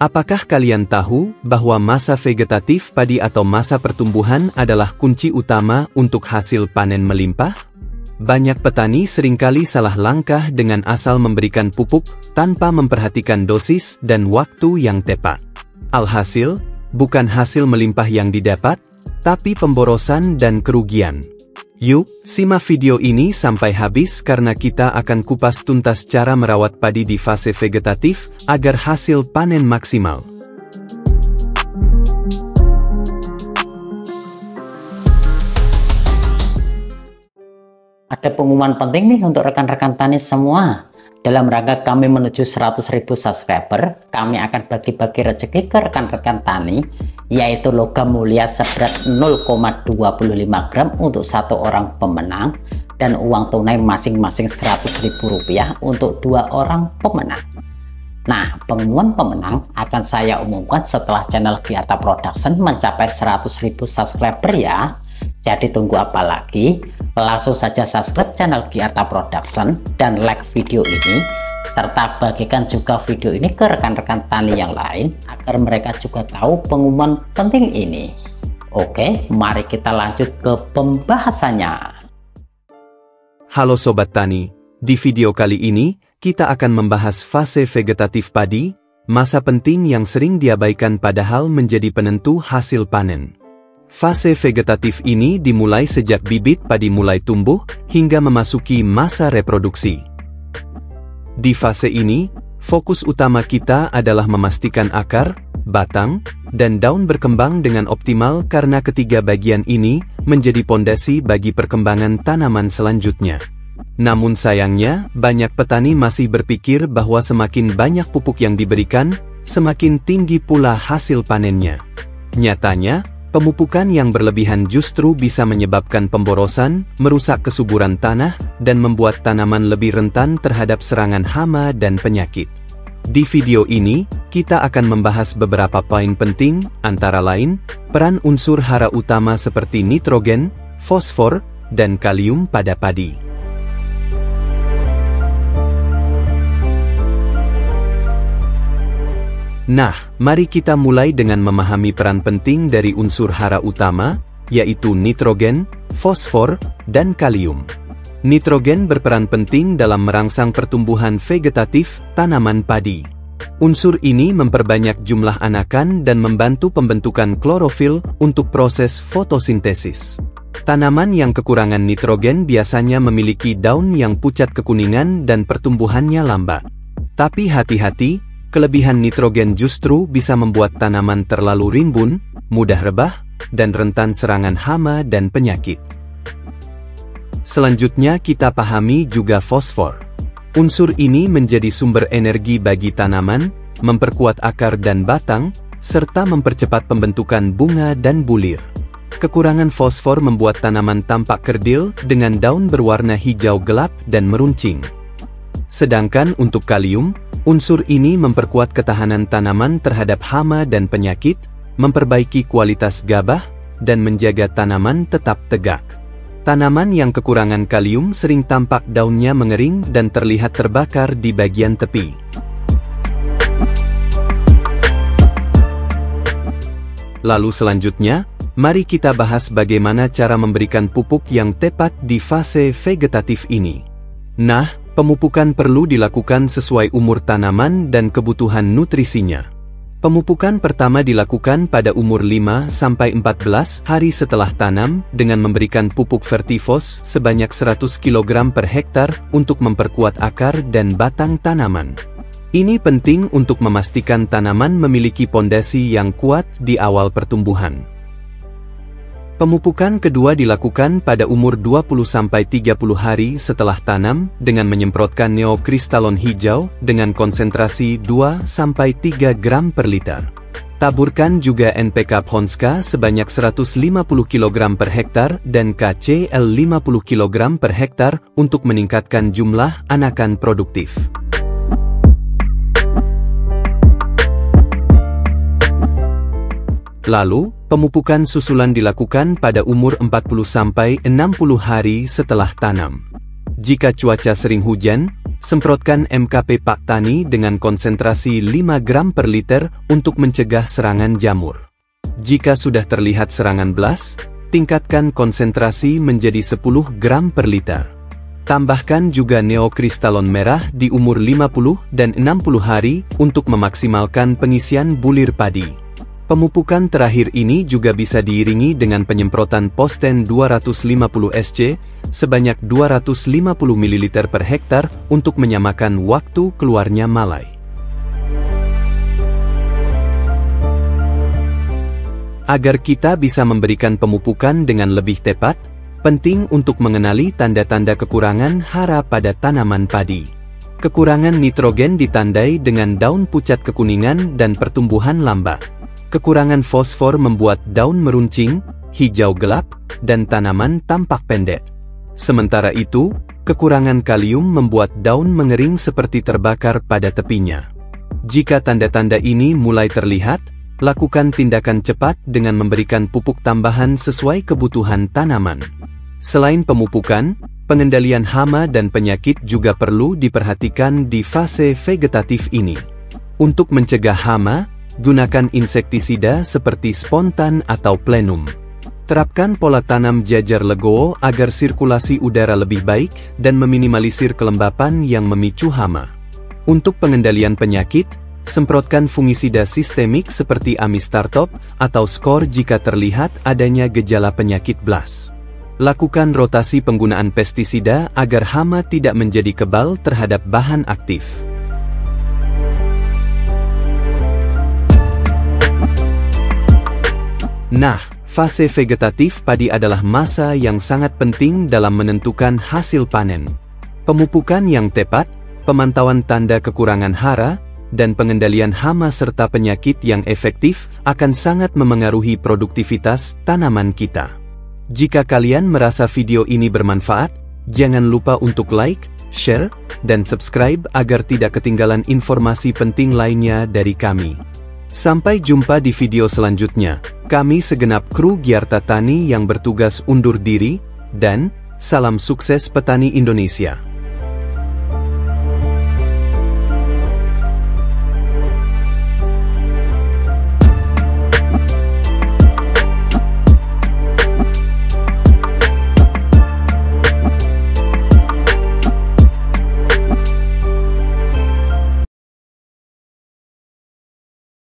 Apakah kalian tahu bahwa masa vegetatif padi atau masa pertumbuhan adalah kunci utama untuk hasil panen melimpah? Banyak petani seringkali salah langkah dengan asal memberikan pupuk tanpa memperhatikan dosis dan waktu yang tepat. Alhasil, bukan hasil melimpah yang didapat, tapi pemborosan dan kerugian. Yuk, simak video ini sampai habis karena kita akan kupas tuntas cara merawat padi di fase vegetatif agar hasil panen maksimal. Ada pengumuman penting nih untuk rekan-rekan tani semua. Dalam rangka kami menuju 100.000 subscriber, kami akan bagi-bagi rezeki ke rekan-rekan tani, yaitu logam mulia seberat 0,25 gram untuk satu orang pemenang, dan uang tunai masing-masing Rp100.000 untuk 2 orang pemenang. Nah, pengumuman pemenang akan saya umumkan setelah channel Giarta Production mencapai 100.000 subscriber ya. Jadi tunggu apa lagi? Langsung saja subscribe channel Giarta Production dan like video ini, serta bagikan juga video ini ke rekan-rekan tani yang lain agar mereka juga tahu pengumuman penting ini. Oke, mari kita lanjut ke pembahasannya. Halo Sobat Tani, di video kali ini kita akan membahas fase vegetatif padi, masa penting yang sering diabaikan padahal menjadi penentu hasil panen. Fase vegetatif ini dimulai sejak bibit padi mulai tumbuh hingga memasuki masa reproduksi. Di fase ini, fokus utama kita adalah memastikan akar, batang, dan daun berkembang dengan optimal karena ketiga bagian ini menjadi pondasi bagi perkembangan tanaman selanjutnya. Namun sayangnya, banyak petani masih berpikir bahwa semakin banyak pupuk yang diberikan, semakin tinggi pula hasil panennya. Nyatanya, pemupukan yang berlebihan justru bisa menyebabkan pemborosan, merusak kesuburan tanah, dan membuat tanaman lebih rentan terhadap serangan hama dan penyakit. Di video ini, kita akan membahas beberapa poin penting, antara lain, peran unsur hara utama seperti nitrogen, fosfor, dan kalium pada padi. Nah, mari kita mulai dengan memahami peran penting dari unsur hara utama, yaitu nitrogen, fosfor, dan kalium. Nitrogen berperan penting dalam merangsang pertumbuhan vegetatif tanaman padi. Unsur ini memperbanyak jumlah anakan dan membantu pembentukan klorofil untuk proses fotosintesis. Tanaman yang kekurangan nitrogen biasanya memiliki daun yang pucat kekuningan dan pertumbuhannya lambat. Tapi hati-hati, kelebihan nitrogen justru bisa membuat tanaman terlalu rimbun, mudah rebah, dan rentan serangan hama dan penyakit. Selanjutnya kita pahami juga fosfor. Unsur ini menjadi sumber energi bagi tanaman, memperkuat akar dan batang, serta mempercepat pembentukan bunga dan bulir. Kekurangan fosfor membuat tanaman tampak kerdil dengan daun berwarna hijau gelap dan meruncing. Sedangkan untuk kalium, unsur ini memperkuat ketahanan tanaman terhadap hama dan penyakit, memperbaiki kualitas gabah, dan menjaga tanaman tetap tegak. Tanaman yang kekurangan kalium sering tampak daunnya mengering dan terlihat terbakar di bagian tepi. Lalu selanjutnya, mari kita bahas bagaimana cara memberikan pupuk yang tepat di fase vegetatif ini. Nah, pemupukan perlu dilakukan sesuai umur tanaman dan kebutuhan nutrisinya. Pemupukan pertama dilakukan pada umur 5-14 hari setelah tanam dengan memberikan pupuk vertifos sebanyak 100 kg per hektar untuk memperkuat akar dan batang tanaman. Ini penting untuk memastikan tanaman memiliki pondasi yang kuat di awal pertumbuhan. Pemupukan kedua dilakukan pada umur 20-30 hari setelah tanam dengan menyemprotkan neokristalon hijau dengan konsentrasi 2-3 gram per liter. Taburkan juga NPK Ponska sebanyak 150 kg per hektar dan KCl 50 kg per hektar untuk meningkatkan jumlah anakan produktif. Lalu, pemupukan susulan dilakukan pada umur 40-60 hari setelah tanam. Jika cuaca sering hujan, Semprotkan MKP Pak Tani dengan konsentrasi 5 gram per liter untuk mencegah serangan jamur. Jika sudah terlihat serangan blas, tingkatkan konsentrasi menjadi 10 gram per liter. Tambahkan juga neokristalon merah di umur 50 dan 60 hari untuk memaksimalkan pengisian bulir padi. Pemupukan terakhir ini juga bisa diiringi dengan penyemprotan Posten 250 SC sebanyak 250 ml per hektar untuk menyamakan waktu keluarnya malai. Agar kita bisa memberikan pemupukan dengan lebih tepat, penting untuk mengenali tanda-tanda kekurangan hara pada tanaman padi. Kekurangan nitrogen ditandai dengan daun pucat kekuningan dan pertumbuhan lambat. Kekurangan fosfor membuat daun meruncing, hijau gelap, dan tanaman tampak pendek. Sementara itu, kekurangan kalium membuat daun mengering seperti terbakar pada tepinya. Jika tanda-tanda ini mulai terlihat, lakukan tindakan cepat dengan memberikan pupuk tambahan sesuai kebutuhan tanaman. Selain pemupukan, pengendalian hama dan penyakit juga perlu diperhatikan di fase vegetatif ini. Untuk mencegah hama, gunakan insektisida seperti spontan atau plenum. Terapkan pola tanam jajar legowo agar sirkulasi udara lebih baik dan meminimalisir kelembapan yang memicu hama. Untuk pengendalian penyakit, semprotkan fungisida sistemik seperti Amistartop atau Skor jika terlihat adanya gejala penyakit blas. Lakukan rotasi penggunaan pestisida agar hama tidak menjadi kebal terhadap bahan aktif. Nah, fase vegetatif padi adalah masa yang sangat penting dalam menentukan hasil panen. Pemupukan yang tepat, pemantauan tanda kekurangan hara, dan pengendalian hama serta penyakit yang efektif akan sangat memengaruhi produktivitas tanaman kita. Jika kalian merasa video ini bermanfaat, jangan lupa untuk like, share, dan subscribe agar tidak ketinggalan informasi penting lainnya dari kami. Sampai jumpa di video selanjutnya. Kami segenap kru Giarta Tani yang bertugas undur diri, dan salam sukses petani Indonesia.